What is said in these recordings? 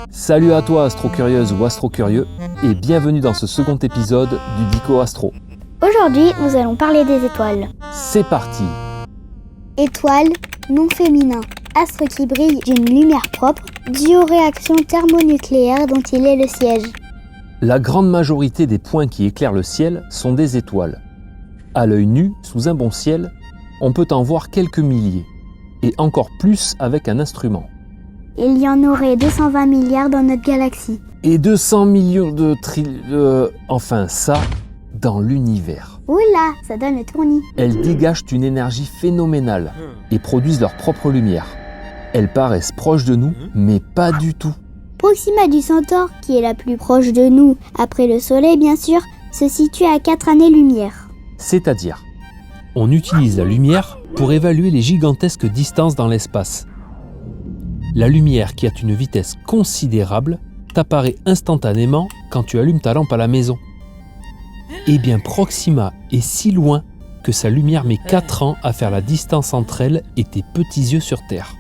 Salut à toi astro-curieuse ou astro-curieux et bienvenue dans ce second épisode du Dico Astro. Aujourd'hui, nous allons parler des étoiles. C'est parti. Étoiles, nom féminin, astre qui brille d'une lumière propre, due aux réactions thermonucléaires dont il est le siège. La grande majorité des points qui éclairent le ciel sont des étoiles. À l'œil nu, sous un bon ciel, on peut en voir quelques milliers, et encore plus avec un instrument. Il y en aurait 220 milliards dans notre galaxie. Et 200 millions de enfin ça, dans l'univers. Oula, ça donne le tournis. Elles dégagent une énergie phénoménale et produisent leur propre lumière. Elles paraissent proches de nous, mais pas du tout. Proxima du Centaure, qui est la plus proche de nous, après le Soleil bien sûr, se situe à 4 années-lumière. C'est-à-dire, on utilise la lumière pour évaluer les gigantesques distances dans l'espace. La lumière qui a une vitesse considérable t'apparaît instantanément quand tu allumes ta lampe à la maison. Eh bien, Proxima est si loin que sa lumière met 4 ans à faire la distance entre elle et tes petits yeux sur Terre.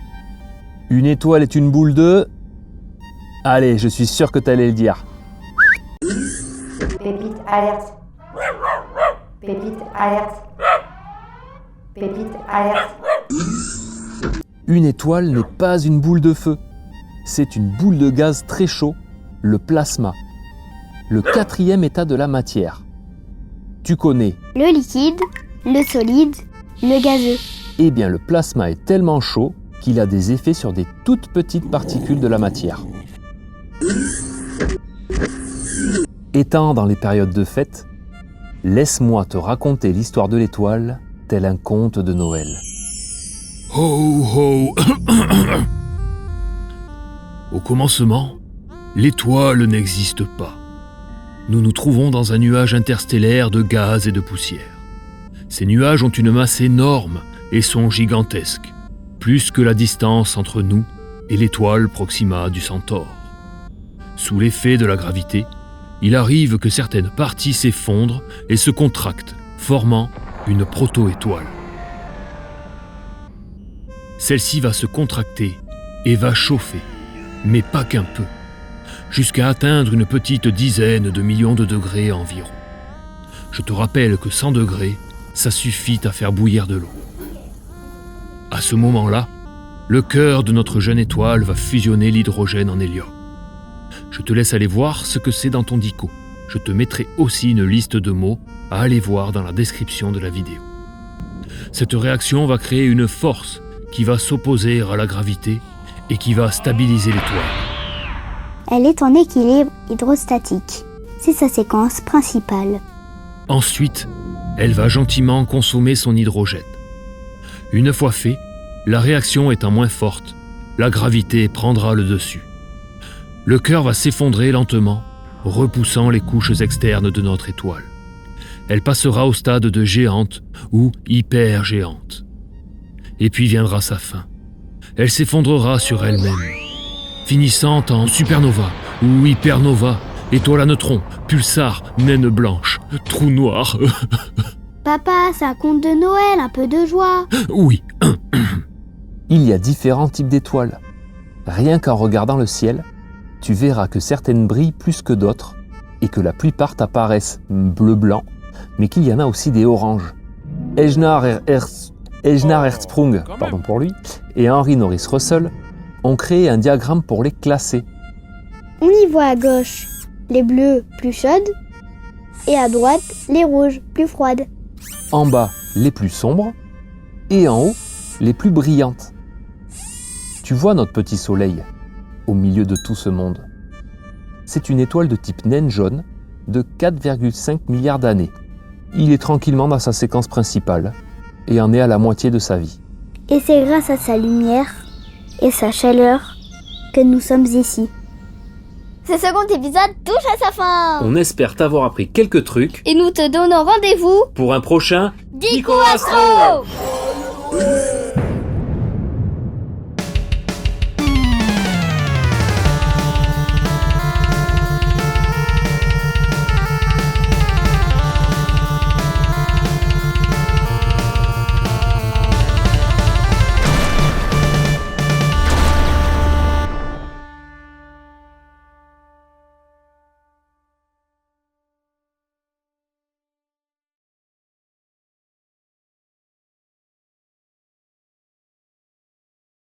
Une étoile est une boule de... Allez, je suis sûr que t'allais le dire. Pépite alerte. Pépite alerte. Pépite alerte. Une étoile n'est pas une boule de feu. C'est une boule de gaz très chaud, le plasma. Le 4e état de la matière. Tu connais. Le liquide, le solide, le gazeux. Eh bien, le plasma est tellement chaud qu'il a des effets sur des toutes petites particules de la matière. Étant dans les périodes de fête, laisse-moi te raconter l'histoire de l'étoile, tel un conte de Noël. Ho ho. Au commencement, l'étoile n'existe pas. Nous nous trouvons dans un nuage interstellaire de gaz et de poussière. Ces nuages ont une masse énorme et sont gigantesques, plus que la distance entre nous et l'étoile Proxima du Centaure. Sous l'effet de la gravité, il arrive que certaines parties s'effondrent et se contractent, formant une proto-étoile. Celle-ci va se contracter et va chauffer, mais pas qu'un peu, jusqu'à atteindre une petite dizaine de millions de degrés environ. Je te rappelle que 100 degrés, ça suffit à faire bouillir de l'eau. À ce moment-là, le cœur de notre jeune étoile va fusionner l'hydrogène en hélium. Je te laisse aller voir ce que c'est dans ton dico. Je te mettrai aussi une liste de mots à aller voir dans la description de la vidéo. Cette réaction va créer une force qui va s'opposer à la gravité et qui va stabiliser l'étoile. Elle est en équilibre hydrostatique. C'est sa séquence principale. Ensuite, elle va gentiment consommer son hydrogène. Une fois fait, la réaction étant moins forte, la gravité prendra le dessus. Le cœur va s'effondrer lentement, repoussant les couches externes de notre étoile. Elle passera au stade de géante ou hypergéante. Et puis viendra sa fin. Elle s'effondrera sur elle-même, finissant en supernova ou hypernova, étoile à neutrons, pulsar, naine blanche, trou noir. Papa, c'est un conte de Noël, un peu de joie. Oui. Il y a différents types d'étoiles. Rien qu'en regardant le ciel, tu verras que certaines brillent plus que d'autres et que la plupart apparaissent bleu-blanc, mais qu'il y en a aussi des oranges. Ejnar Hertzsprung, pardon pour lui, et Henry Norris Russell ont créé un diagramme pour les classer. On y voit à gauche les bleus plus chaudes et à droite les rouges plus froides. En bas, les plus sombres et en haut, les plus brillantes. Tu vois notre petit soleil au milieu de tout ce monde. C'est une étoile de type naine jaune de 4,5 milliards d'années. Il est tranquillement dans sa séquence principale et en est à la moitié de sa vie. Et c'est grâce à sa lumière et sa chaleur que nous sommes ici. Ce second épisode touche à sa fin. On espère t'avoir appris quelques trucs Et nous te donnons rendez-vous pour un prochain Dico Astro.